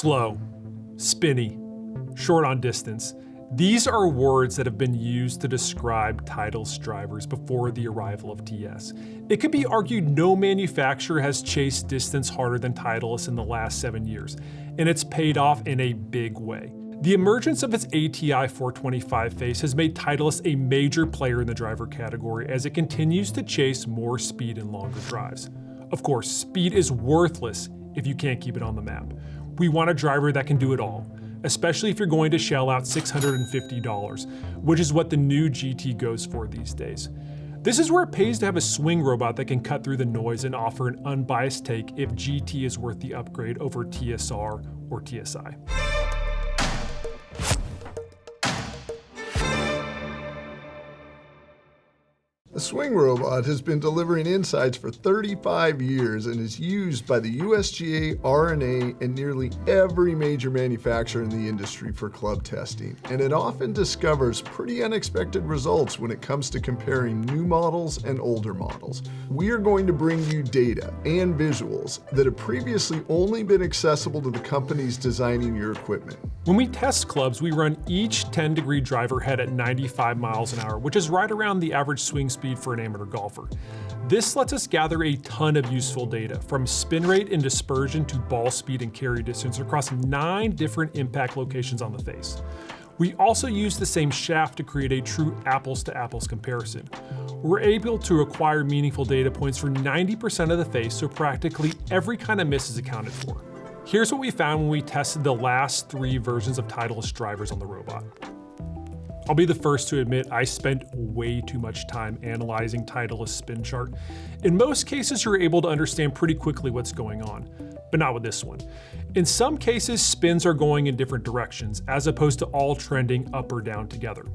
Slow, spinny, short on distance. These are words that have been used to describe Titleist drivers before the arrival of TS. It could be argued no manufacturer has chased distance harder than Titleist in the last 7 years, and it's paid off in a big way. The emergence of its ATI 425 face has made Titleist a major player in the driver category as it continues to chase more speed and longer drives. Of course, speed is worthless if you can't keep it on the map. We want a driver that can do it all, especially if you're going to shell out $650, which is what the new GT goes for these days. This is where it pays to have a swing robot that can cut through the noise and offer an unbiased take if GT is worth the upgrade over TSR or TSI. The swing robot has been delivering insights for 35 years and is used by the USGA, R&A, and nearly every major manufacturer in the industry for club testing. And it often discovers pretty unexpected results when it comes to comparing new models and older models. We are going to bring you data and visuals that have previously only been accessible to the companies designing your equipment. When we test clubs, we run each 10-degree driver head at 95 miles an hour, which is right around the average swing speed for an amateur golfer. This lets us gather a ton of useful data, from spin rate and dispersion to ball speed and carry distance across 9 different impact locations on the face. We also use the same shaft to create a true apples-to-apples comparison. We're able to acquire meaningful data points for 90% of the face, so practically every kind of miss is accounted for. Here's what we found when we tested the last 3 versions of Titleist drivers on the robot. I'll be the first to admit I spent way too much time analyzing Titleist spin chart. In most cases, you're able to understand pretty quickly what's going on, but not with this one. In some cases, spins are going in different directions, as opposed to all trending up or down together.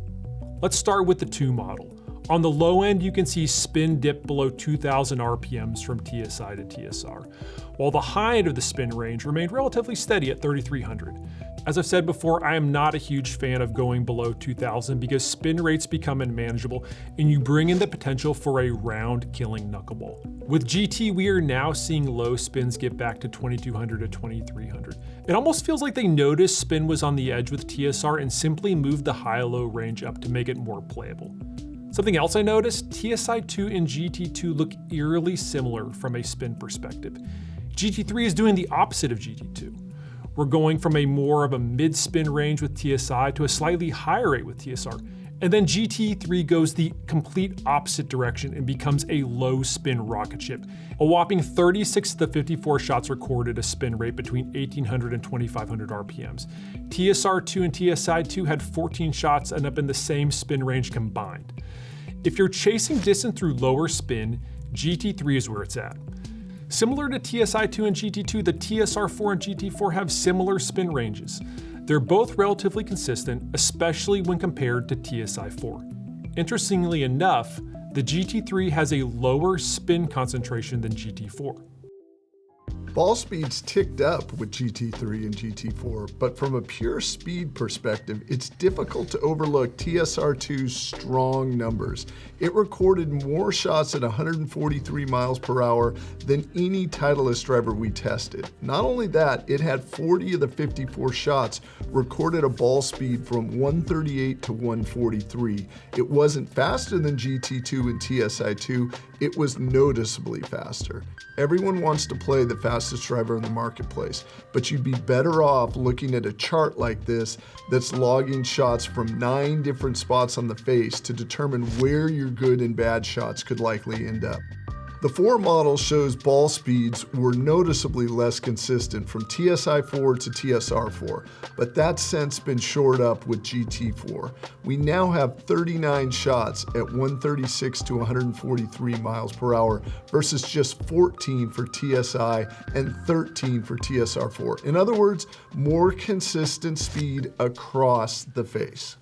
Let's start with the 2 model. On the low end, you can see spin dip below 2,000 RPMs from TSI to TSR, while the high end of the spin range remained relatively steady at 3,300. As I've said before, I am not a huge fan of going below 2,000 because spin rates become unmanageable and you bring in the potential for a round-killing knuckleball. With GT, we are now seeing low spins get back to 2,200 to 2,300. It almost feels like they noticed spin was on the edge with TSR and simply moved the high-low range up to make it more playable. Something else I noticed, TSI2 and GT2 look eerily similar from a spin perspective. GT3 is doing the opposite of GT2. We're going from a more of a mid-spin range with TSI to a slightly higher rate with TSR. And then GT3 goes the complete opposite direction and becomes a low spin rocket ship. A whopping 36 of the 54 shots recorded a spin rate between 1,800 and 2,500 RPMs. TSR2 and TSI2 had 14 shots and up in the same spin range combined. If you're chasing distance through lower spin, GT3 is where it's at. Similar to TSI2 and GT2, the TSR4 and GT4 have similar spin ranges. They're both relatively consistent, especially when compared to TSI4. Interestingly enough, the GT3 has a lower spin concentration than GT4. Ball speeds ticked up with GT3 and GT4, but from a pure speed perspective, it's difficult to overlook TSR2's strong numbers. It recorded more shots at 143 miles per hour than any Titleist driver we tested. Not only that, it had 40 of the 54 shots recorded a ball speed from 138 to 143. It wasn't faster than GT2 and TSI2, it was noticeably faster. Everyone wants to play the fastest driver in the marketplace, but you'd be better off looking at a chart like this that's logging shots from 9 different spots on the face to determine where your good and bad shots could likely end up. The 4 model shows ball speeds were noticeably less consistent from TSI4 to TSR4, but that's since been shored up with GT4. We now have 39 shots at 136 to 143 miles per hour versus just 14 for TSI and 13 for TSR4. In other words, more consistent speed across the face.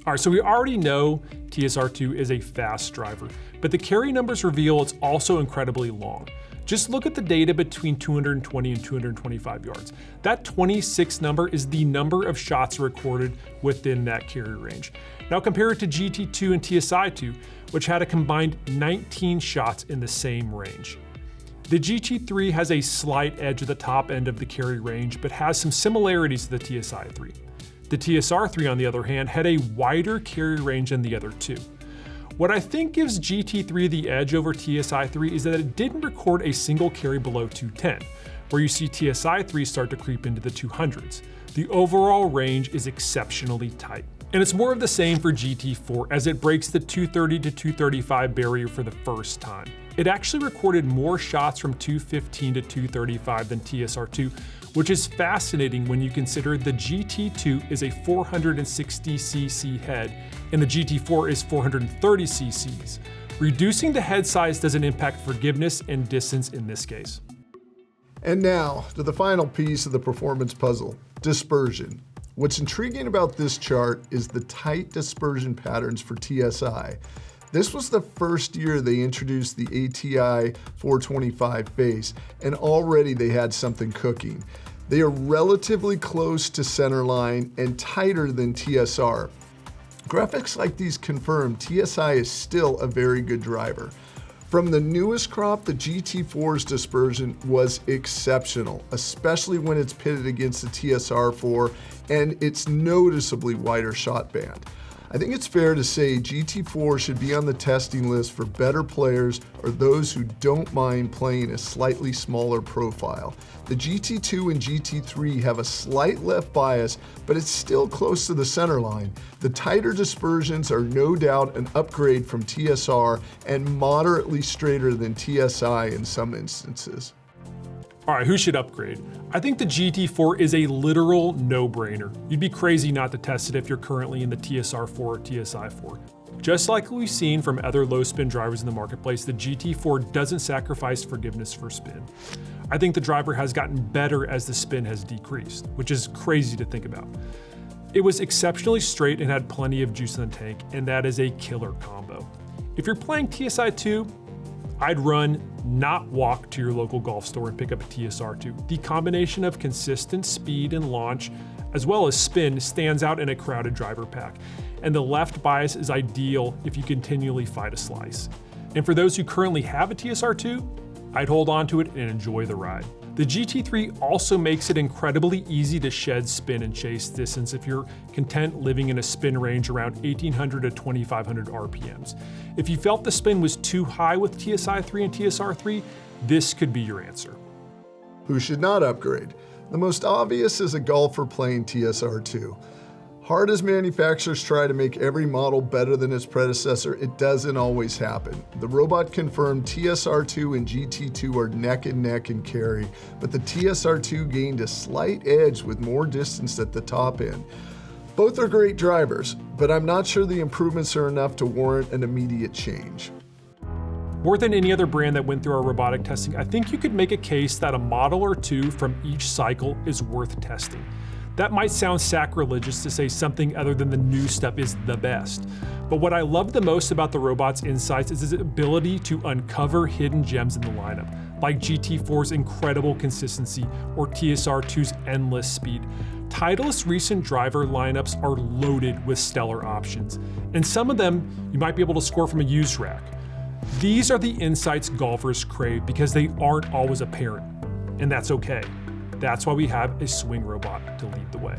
All right, so we already know TSR2 is a fast driver, but the carry numbers reveal it's also incredibly long. Just look at the data between 220 and 225 yards. That 26 number is the number of shots recorded within that carry range. Now compare it to GT2 and TSI2, which had a combined 19 shots in the same range. The GT3 has a slight edge at the top end of the carry range, but has some similarities to the TSI-3. The TSR-3, on the other hand, had a wider carry range than the other two. What I think gives GT3 the edge over TSI-3 is that it didn't record a single carry below 210, where you see TSI-3 start to creep into the 200s. The overall range is exceptionally tight. And it's more of the same for GT4 as it breaks the 230 to 235 barrier for the first time. It actually recorded more shots from 215 to 235 than TSR2, which is fascinating when you consider the GT2 is a 460cc head and the GT4 is 430 cc's. Reducing the head size doesn't impact forgiveness and distance in this case. And now to the final piece of the performance puzzle, dispersion. What's intriguing about this chart is the tight dispersion patterns for TSI. This was the first year they introduced the ATI 425 base, and already they had something cooking. They are relatively close to center line and tighter than TSR. Graphics like these confirm TSI is still a very good driver. From the newest crop, the GT4's dispersion was exceptional, especially when it's pitted against the TSR4 and its noticeably wider shot band. I think it's fair to say GT4 should be on the testing list for better players or those who don't mind playing a slightly smaller profile. The GT2 and GT3 have a slight left bias, but it's still close to the center line. The tighter dispersions are no doubt an upgrade from TSR and moderately straighter than TSI in some instances. All right, who should upgrade? I think the GT4 is a literal no-brainer. You'd be crazy not to test it if you're currently in the TSR4 or TSI4. Just like we've seen from other low-spin drivers in the marketplace, the GT4 doesn't sacrifice forgiveness for spin. I think the driver has gotten better as the spin has decreased, which is crazy to think about. It was exceptionally straight and had plenty of juice in the tank, and that is a killer combo. If you're playing TSI2, I'd run, not walk to your local golf store and pick up a TSR2. The combination of consistent speed and launch, as well as spin, stands out in a crowded driver pack. And the left bias is ideal if you continually fight a slice. And for those who currently have a TSR2, I'd hold on to it and enjoy the ride. The GT3 also makes it incredibly easy to shed spin and chase distance if you're content living in a spin range around 1800 to 2500 RPMs. If you felt the spin was too high with TSI3 and TSR3, this could be your answer. Who should not upgrade? The most obvious is a golfer playing TSR2. Hard as manufacturers try to make every model better than its predecessor, it doesn't always happen. The robot confirmed TSR2 and GT2 are neck and neck in carry, but the TSR2 gained a slight edge with more distance at the top end. Both are great drivers, but I'm not sure the improvements are enough to warrant an immediate change. More than any other brand that went through our robotic testing, I think you could make a case that a model or two from each cycle is worth testing. That might sound sacrilegious to say something other than the new stuff is the best. But what I love the most about the robot's insights is its ability to uncover hidden gems in the lineup, like GT4's incredible consistency or TSR2's endless speed. Titleist's recent driver lineups are loaded with stellar options, and some of them you might be able to score from a Iooss rack. These are the insights golfers crave because they aren't always apparent, and that's okay. That's why we have a swing robot to lead the way.